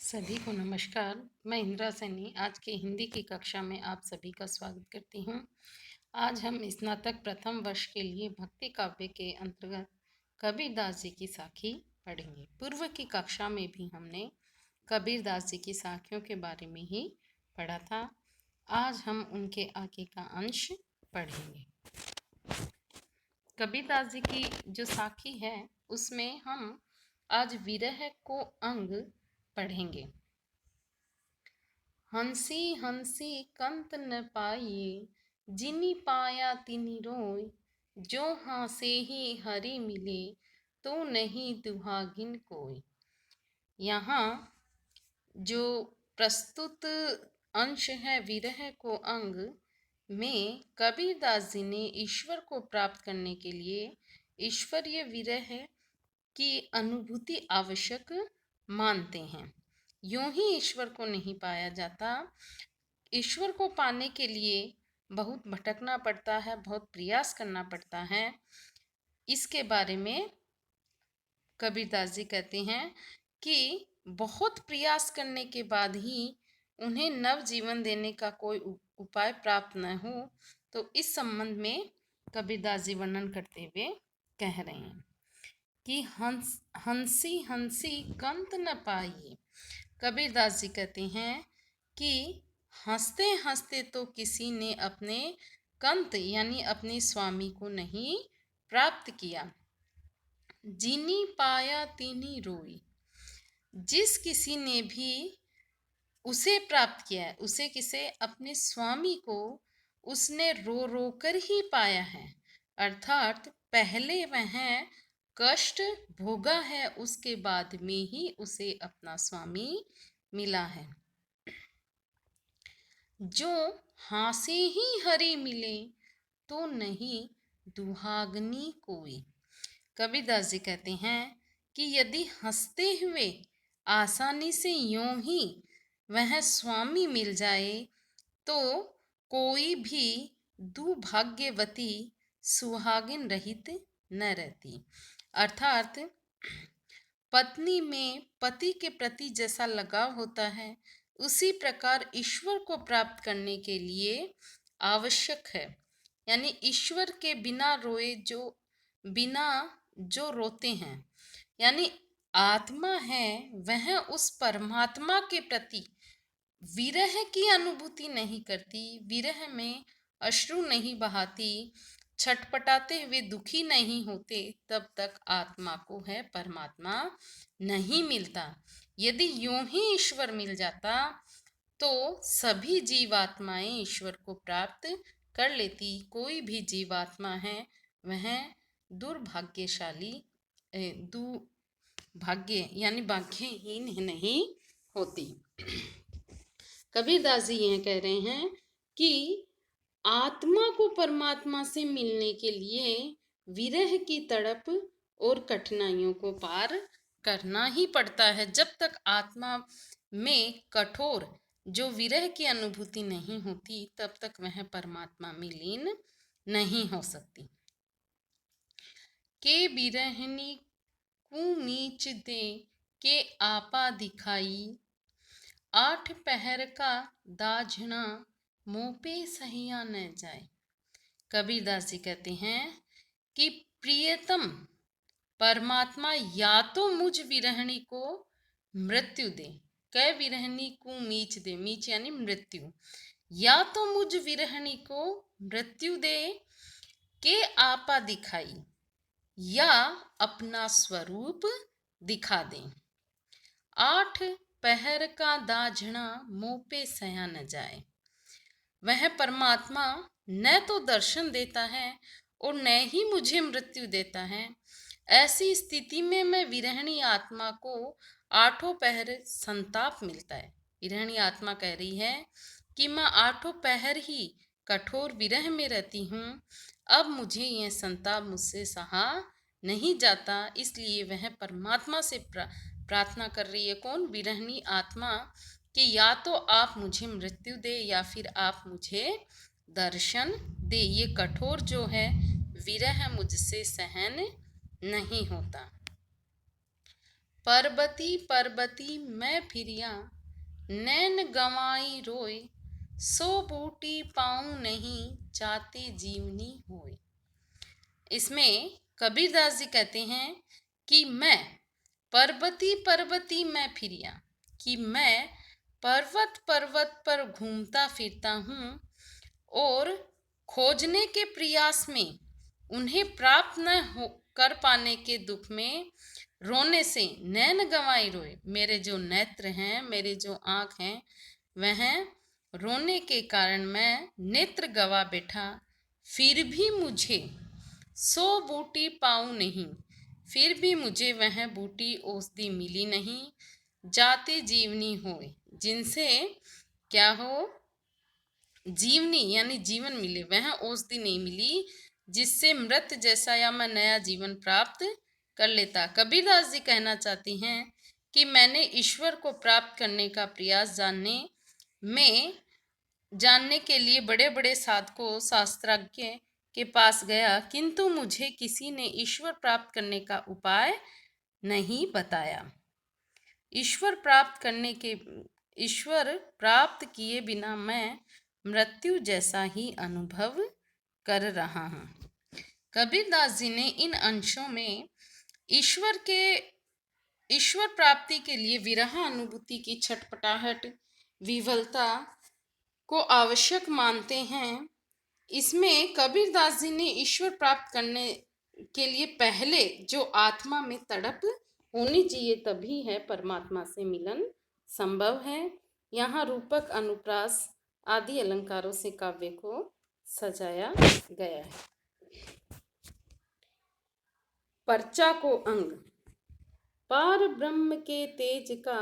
सभी को नमस्कार। मैं इंदिरा सैनी आज की हिंदी की कक्षा में आप सभी का स्वागत करती हूँ। आज हम स्नातक प्रथम वर्ष के लिए भक्ति काव्य के अंतर्गत कबीरदास जी की साखी पढ़ेंगे। पूर्व की कक्षा में भी हमने कबीरदास जी की साखियों के बारे में ही पढ़ा था। आज हम उनके आगे का अंश पढ़ेंगे। कबीरदास जी की जो साखी है उसमें हम आज विरह को अंग पढ़ेंगे। हंसी हंसी कंत न पाइए, जिनी पाया तिनी रोय। जो हाँसे ही हरि मिले, तो नहीं दुहागिन कोई। यहाँ जो प्रस्तुत अंश है विरह को अंग में कबीरदास जी ने ईश्वर को प्राप्त करने के लिए ईश्वरीय विरह की अनुभूति आवश्यक मानते हैं। यूं ही ईश्वर को नहीं पाया जाता। ईश्वर को पाने के लिए बहुत भटकना पड़ता है, बहुत प्रयास करना पड़ता है। इसके बारे में कबीरदास जी कहते हैं कि बहुत प्रयास करने के बाद ही उन्हें नव जीवन देने का कोई उपाय प्राप्त न हो। तो इस संबंध में कबीरदास जी वर्णन करते हुए कह रहे हैं कि हंसी हंसी कंत न पाइए। कबीरदास जी कहते हैं कि हंसते हंसते तो किसी ने अपने कंत यानी अपने स्वामी को नहीं प्राप्त किया। जिनी पाया तिनी रोई। जिस किसी ने भी उसे प्राप्त किया है, उसे किसे, अपने स्वामी को उसने रो रो कर ही पाया है। अर्थात पहले वह कष्ट भोगा है, उसके बाद में ही उसे अपना स्वामी मिला है। जो हाँसे ही हरि मिले, तो नहीं दुहागनी कोई। कबीरदास जी कहते हैं कि यदि हंसते हुए आसानी से यूं ही वह स्वामी मिल जाए तो कोई भी दुर्भाग्यवती सुहागिन रहित न रहती। अर्थात पत्नी में पति के प्रति जैसा लगाव होता है, उसी प्रकार ईश्वर को प्राप्त करने के लिए आवश्यक है। यानी ईश्वर के बिना रोए जो रोते हैं, यानी आत्मा है वह उस परमात्मा के प्रति विरह की अनुभूति नहीं करती, विरह में अश्रु नहीं बहाती, छटपटाते हुए दुखी नहीं होते, तब तक आत्मा को है परमात्मा नहीं मिलता। यदि यूं ही ईश्वर मिल जाता तो सभी जीवात्माएं ईश्वर को प्राप्त कर लेती। कोई भी जीवात्मा है वह दुर्भाग्यशाली दुर्भाग्य यानी भाग्यहीन नहीं होती। कबीरदास जी यह कह रहे हैं कि आत्मा को परमात्मा से मिलने के लिए विरह की तड़प और कठिनाइयों को पार करना ही पड़ता है। जब तक आत्मा में कठोर जो विरह की अनुभूति नहीं होती, तब तक वह परमात्मा में लीन नहीं हो सकती। के बिरहनी कुमीच दे के आपा दिखाई, आठ पहर का दाझना मुँह पे सहिया न जाए। कबीरदास जी कहते हैं कि प्रियतम परमात्मा या तो मुझ विरहणी को मृत्यु दे, कै विरहणी को मीच दे, मीच यानी मृत्यु, या तो मुझ विरहणी को मृत्यु दे के आपा दिखाई, या अपना स्वरूप दिखा दे। आठ पहर का दाझना मुँह पे सया न जाए। वह परमात्मा न तो दर्शन देता है और न ही मुझे मृत्यु देता है। ऐसी स्थिति में मैं विरहणी आत्मा को आठों पहर संताप मिलता है। विरहणी आत्मा कह रही है कि मैं आठों पहर ही कठोर विरह में रहती हूँ, अब मुझे यह संताप मुझसे सहा नहीं जाता। इसलिए वह परमात्मा से प्रार्थना कर रही है। कौन? विरहणी आत्मा, कि या तो आप मुझे मृत्यु दे या फिर आप मुझे दर्शन दे। ये कठोर जो है विरह मुझसे सहन नहीं होता। पर्बती पर्बती मैं फिरिया, नैन गंवाई रोय, सो बूटी पाऊं नहीं, चाहते जीवनी होय। इसमें कबीरदास जी कहते हैं कि मैं पर्वती पर्वती मैं फिरिया, कि मैं पर्वत पर्वत पर घूमता फिरता हूँ और खोजने के प्रयास में उन्हें प्राप्त न हो कर पाने के दुख में रोने से नैन गंवाई रोए, मेरे जो नेत्र हैं, मेरे जो आँख हैं, वह रोने के कारण मैं नेत्र गवा बैठा, फिर भी मुझे सो बूटी पाऊं नहीं, फिर भी मुझे वह बूटी औषधि मिली नहीं, जाते जीवनी होए, जिनसे क्या हो, जीवनी यानी जीवन मिले, वह औषधि नहीं मिली जिससे मृत जैसा या मैं नया जीवन प्राप्त कर लेता। कबीरदास जी कहना चाहती हैं कि मैंने ईश्वर को प्राप्त करने का प्रयास जानने के लिए बड़े बड़े साधकों शास्त्रज्ञ के पास गया, किंतु मुझे किसी ने ईश्वर प्राप्त करने का उपाय नहीं बताया। ईश्वर प्राप्त किए बिना मैं मृत्यु जैसा ही अनुभव कर रहा हूँ। कबीरदास जी ने इन अंशों में ईश्वर प्राप्ति के लिए विरह अनुभूति की छटपटाहट, विवलता को आवश्यक मानते हैं। इसमें कबीरदास जी ने ईश्वर प्राप्त करने के लिए पहले जो आत्मा में तड़प होनी चाहिए, तभी है परमात्मा से मिलन संभव है। यहाँ रूपक, अनुप्रास आदि अलंकारों से काव्य को सजाया गया है। पर्चा को अंग, पार ब्रह्म के तेज का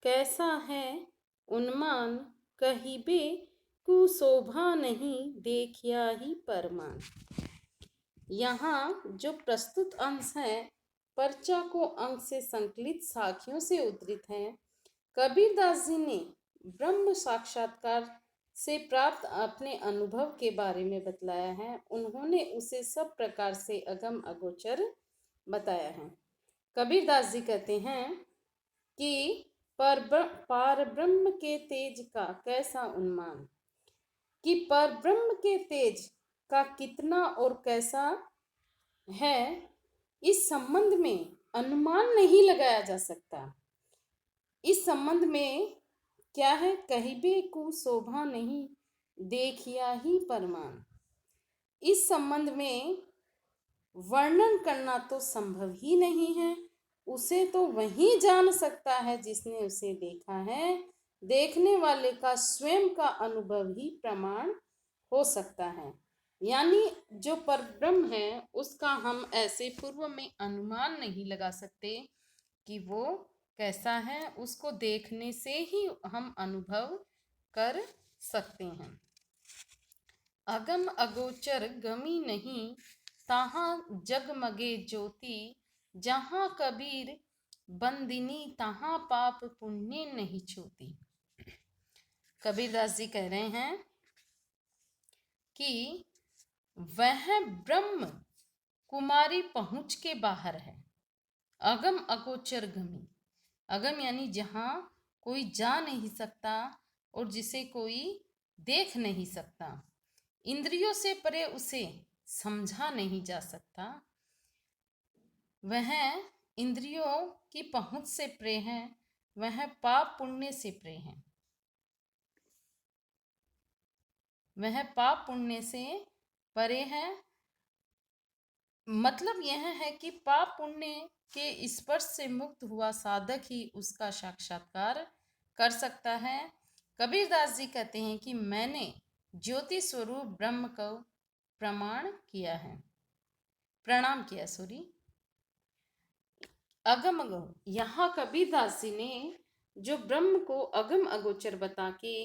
कैसा है उन्मान, कहिबे कुशोभा नहीं, देखिया ही परमान। यहाँ जो प्रस्तुत अंश है पर्चा को अंग से संकलित साखियों से उद्धृत है। कबीरदास जी ने ब्रह्म साक्षात्कार से प्राप्त अपने अनुभव के बारे में बतलाया है। उन्होंने उसे सब प्रकार से अगम अगोचर बताया है। कबीरदास जी कहते हैं कि पार ब्रह्म के तेज का कैसा उन्मान, कि पर ब्रह्म के तेज का कितना और कैसा है, इस संबंध में अनुमान नहीं लगाया जा सकता। इस संबंध में क्या है, कहिबे को शोभा नहीं, देखिया ही परमान। इस संबंध में वर्णन करना तो संभव ही नहीं है, उसे तो वही जान सकता है जिसने उसे देखा है। देखने वाले का स्वयं का अनुभव ही प्रमाण हो सकता है। यानी जो परब्रह्म है उसका हम ऐसे पूर्व में अनुमान नहीं लगा सकते कि वो कैसा है, उसको देखने से ही हम अनुभव कर सकते हैं। अगम अगोचर गमी नहीं, तहाँ जगमगे ज्योति, जहाँ कबीर बंदिनी, तहाँ पाप पुण्य नहीं छूती। कबीरदास जी कह रहे हैं कि वह ब्रह्म कुमारी पहुंच के बाहर है। अगम अगोचर गमी, अगम यानी जहाँ कोई जा नहीं सकता और जिसे कोई देख नहीं सकता, इंद्रियों से परे उसे समझा नहीं जा सकता, वह इंद्रियों की पहुंच से परे है, वह पाप पुण्य से परे है, वह पाप पुण्य से परे है। मतलब यह है कि पाप पुण्य के स्पर्श से मुक्त हुआ साधक ही उसका साक्षात्कार कर सकता है। कबीरदास जी कहते हैं कि मैंने ज्योति स्वरूप ब्रह्म को प्रणाम किया। अगम अगम, यहाँ कबीरदास जी ने जो ब्रह्म को अगम अगोचर बता के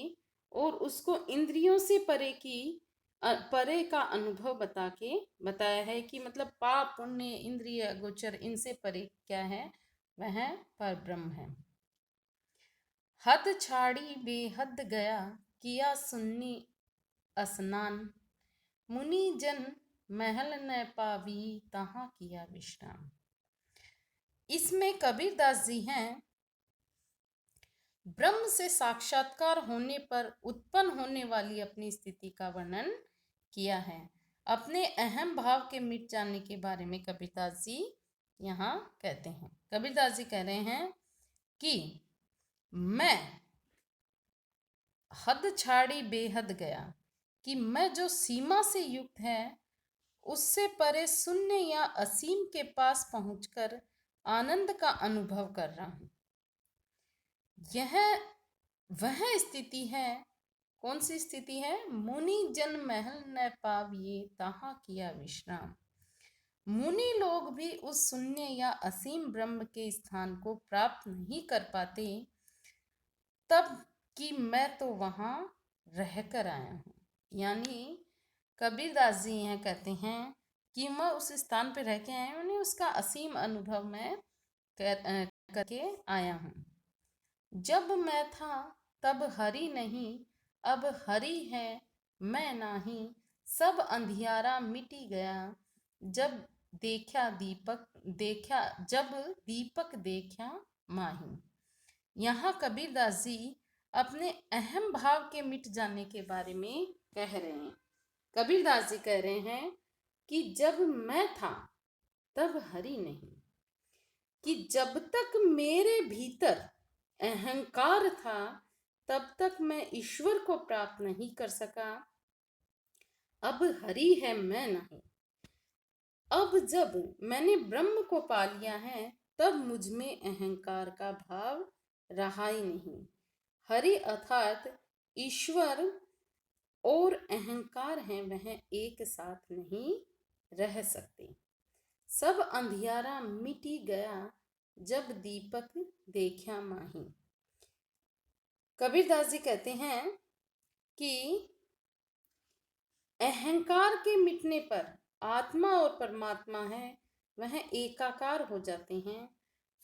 और उसको इंद्रियों से परे का अनुभव बता के बताया है कि मतलब पाप पुण्य इंद्रिय अगोचर इनसे परे क्या है, वह पर ब्रह्म है। हद छाड़ी बेहद गया, किया सुन्नी स्नान, मुनि जन महल न पावी, तहाँ किया विश्राम। इसमें कबीरदास जी हैं ब्रह्म से साक्षात्कार होने पर उत्पन्न होने वाली अपनी स्थिति का वर्णन किया है। अपने अहम भाव के मिट जाने के बारे में कबीरदास जी यहाँ कहते हैं। कबीरदास जी कह रहे हैं कि मैं हद छाड़ी बेहद गया, कि मैं जो सीमा से युक्त है उससे परे शून्य या असीम के पास पहुंचकर आनंद का अनुभव कर रहा हूं। यह वह स्थिति है। कौन सी स्थिति है? मुनि जन महल न पाविए ताहा किया विश्राम। मुनि लोग भी उस शून्य या असीम ब्रह्म के स्थान को प्राप्त नहीं कर पाते तब कि मैं तो वहां रहकर आया हूँ। यानी कबीरदास जी यह कहते हैं कि मैं उस स्थान पर रह के आया हूँ, उसका असीम अनुभव मैं करके आया हूँ। जब मैं था तब हरि नहीं, अब हरि है मैं नाही। सब अंधियारा मिटी गया, जब दीपक देखा माही। यहाँ कबीरदास जी अपने अहम भाव के मिट जाने के बारे में कह रहे हैं। कबीरदास जी कह रहे हैं कि जब मैं था तब हरि नहीं, कि जब तक मेरे भीतर अहंकार था तब तक मैं ईश्वर को प्राप्त नहीं कर सका। अब हरि है मैं नहीं। अब जब मैंने ब्रह्म को पा लिया है तब मुझ में अहंकार का भाव रहा ही नहीं। हरि अर्थात ईश्वर और अहंकार है, वह एक साथ नहीं रह सकते। सब अंधियारा मिटी गया, जब दीपक देखा माही। कबीरदास जी कहते हैं कि अहंकार के मिटने पर आत्मा और परमात्मा है वह एकाकार हो जाते हैं,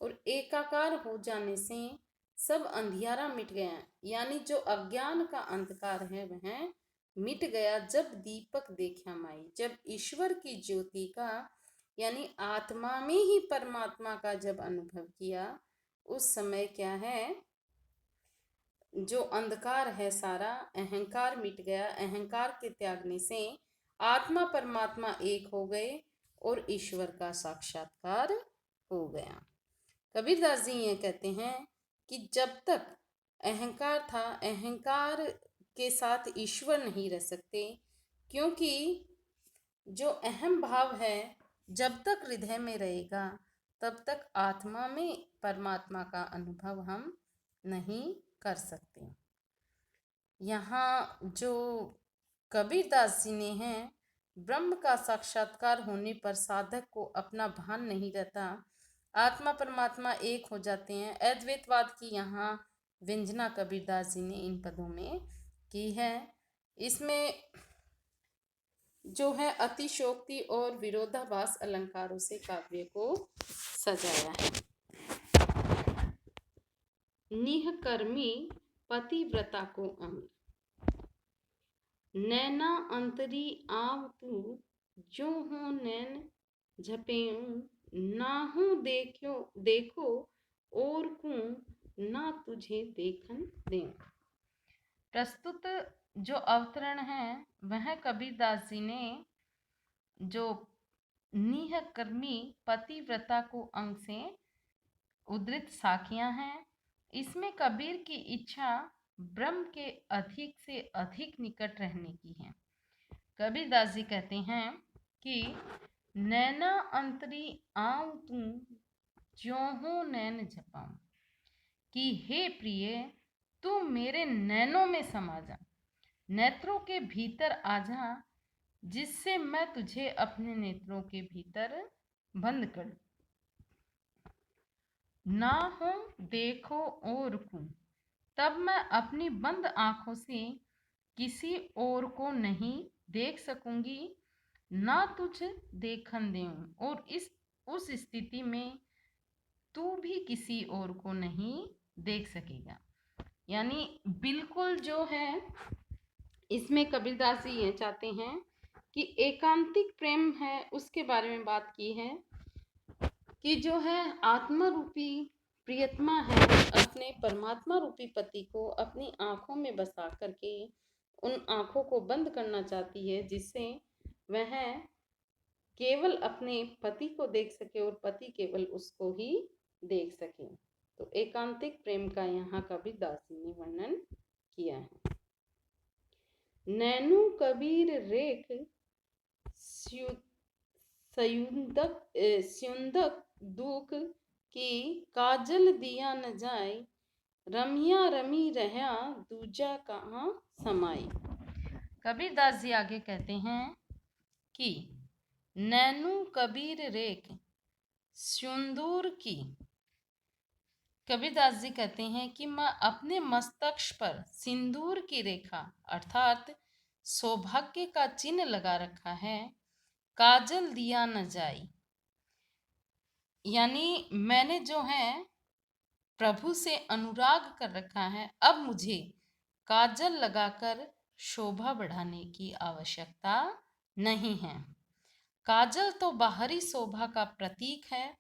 और एकाकार हो जाने से सब अंधियारा मिट गया। यानी जो अज्ञान का अंधकार है वह मिट गया जब दीपक देखा माई। जब ईश्वर की ज्योति का यानी आत्मा में ही परमात्मा का जब अनुभव किया, उस समय क्या है, जो अंधकार है सारा अहंकार मिट गया। अहंकार के त्यागने से आत्मा परमात्मा एक हो गए और ईश्वर का साक्षात्कार हो गया। कबीरदास जी ये कहते हैं कि जब तक अहंकार था, अहंकार के साथ ईश्वर नहीं रह सकते, क्योंकि जो अहम भाव है जब तक हृदय में रहेगा तब तक आत्मा में परमात्मा का अनुभव हम नहीं कर सकते। यहाँ जो कबीरदास जी ने हैं, ब्रह्म का साक्षात्कार होने पर साधक को अपना भान नहीं रहता, आत्मा परमात्मा एक हो जाते हैं। अद्वैतवाद की यहाँ व्यंजना कबीरदास जी ने इन पदों में की है। इसमें जो है अतिशोक्ति और विरोधाभास अलंकारों से काव्य को सजाया है। निहकर्मी पतिव्रता को अंग, नैना अंतरी आव तू, जो हो नैन झपेऊं, नाहू देखो और को ना तुझे देखन दें। प्रस्तुत जो अवतरण है वह कबीरदास जी ने जो निहकर्मी पतिव्रता को अंग से उद्धृत साखियां हैं। इसमें कबीर की इच्छा ब्रह्म के अधिक से अधिक निकट रहने की है। कबीरदास जी कहते हैं कि नैना अंतरी आऊं तू, ज्यों हो नैन झपाऊं, कि हे प्रिय तू मेरे नैनों में समा जा, नेत्रों के भीतर आ जा, जिससे मैं तुझे अपने नेत्रों के भीतर बंद कर ना हो देखो और को, तब मैं अपनी बंद आंखों से किसी और को नहीं देख सकूंगी, ना तुझ देखन देऊं, और उस स्थिति में तू भी किसी और को नहीं देख सकेगा। यानी बिल्कुल जो है इसमें कबीरदास जी ये चाहते हैं कि एकांतिक प्रेम है उसके बारे में बात की है। कि जो है आत्मा रूपी प्रियतमा है, अपने परमात्मा रूपी पति को अपनी आंखों में बसा करके उन आंखों को बंद करना चाहती है, जिससे वह केवल अपने पति को देख सके और पति केवल उसको ही देख सके। तो एकांतिक प्रेम का यहाँ कबीरदास जी ने वर्णन किया है। नैनू कबीर रेख स्युंदक दुख की काजल दिया न जाए, रमिया रमी रहा दूजा कहाँ समाई। कबीरदास जी आगे कहते हैं कि नैनू कबीर रेख सिंदूर की, कबीरदास जी कहते हैं कि मैं अपने मस्तक पर सिंदूर की रेखा अर्थात सौभाग्य का चिन्ह लगा रखा है, काजल दिया न जाए, यानी मैंने जो है प्रभु से अनुराग कर रखा है, अब मुझे काजल लगाकर शोभा बढ़ाने की आवश्यकता नहीं है। काजल तो बाहरी शोभा का प्रतीक है।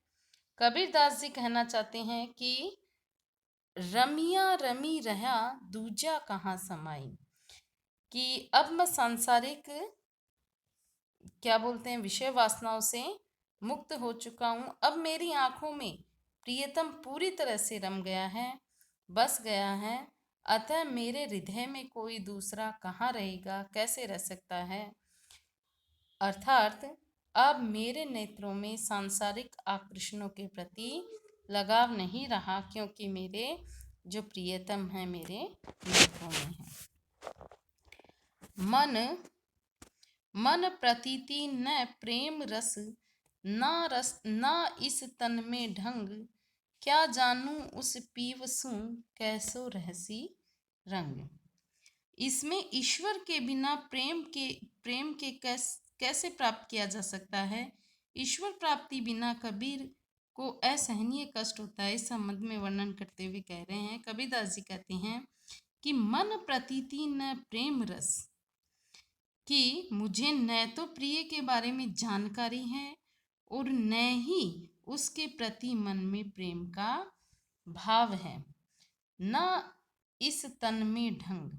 कबीरदास जी कहना चाहते हैं कि रमिया रमी रहा दूजा कहाँ समाई, कि अब मैं सांसारिक क्या बोलते हैं विषय वासनाओं से मुक्त हो चुका हूँ। अब मेरी आंखों में प्रियतम पूरी तरह से रम गया है, बस गया है, अतः मेरे हृदय में कोई दूसरा कहाँ रहेगा, कैसे रह सकता है। अर्थात अब मेरे नेत्रों में सांसारिक आकर्षणों के प्रति लगाव नहीं रहा, क्योंकि मेरे जो प्रियतम है मेरे नेत्रों में है। मन प्रतीति न प्रेम रस, ना इस तन में ढंग, क्या जानूं उस पीवसू कैसो रहसी रंग। इसमें ईश्वर के बिना प्रेम के कैसे प्राप्त किया जा सकता है। ईश्वर प्राप्ति बिना कबीर को असहनीय कष्ट होता है। इस संबंध में वर्णन करते हुए कह रहे हैं, कबीरदास जी कहते हैं कि मन प्रतीति न प्रेम रस, कि मुझे न तो प्रिय के बारे में जानकारी है और न ही उसके प्रति मन में प्रेम का भाव है, न इस तन में ढंग,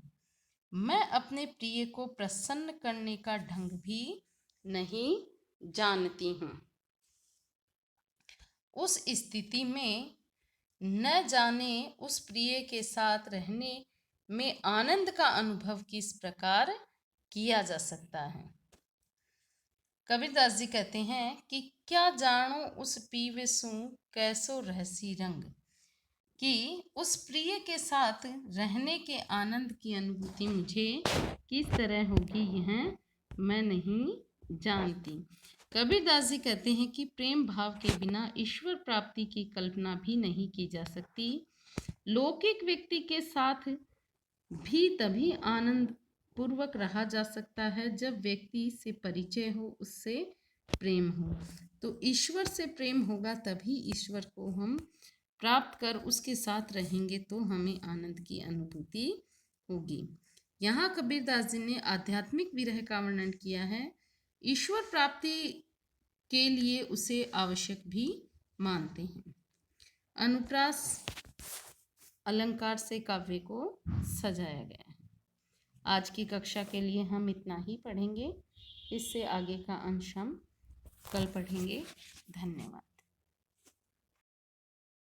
मैं अपने प्रिय को प्रसन्न करने का ढंग भी नहीं जानती हूँ। उस स्थिति में न जाने उस प्रिय के साथ रहने में आनंद का अनुभव किस प्रकार किया जा सकता है। कबीरदास जी कहते हैं कि क्या जानो उस पीवसू कैसो रहसी रंग, कि उस प्रिय के साथ रहने के आनंद की अनुभूति मुझे किस तरह होगी यह मैं नहीं जानती। कबीरदास जी कहते हैं कि प्रेम भाव के बिना ईश्वर प्राप्ति की कल्पना भी नहीं की जा सकती। लौकिक व्यक्ति के साथ भी तभी आनंद पूर्वक रहा जा सकता है जब व्यक्ति से परिचय हो, उससे प्रेम हो। तो ईश्वर से प्रेम होगा तभी ईश्वर को हम प्राप्त कर उसके साथ रहेंगे, तो हमें आनंद की अनुभूति होगी। यहाँ कबीरदास जी ने आध्यात्मिक विरह का वर्णन किया है। ईश्वर प्राप्ति के लिए उसे आवश्यक भी मानते हैं। अनुप्रास अलंकार से काव्य को सजाया गया है। आज की कक्षा के लिए हम इतना ही पढ़ेंगे। इससे आगे का अंश हम कल पढ़ेंगे। धन्यवाद।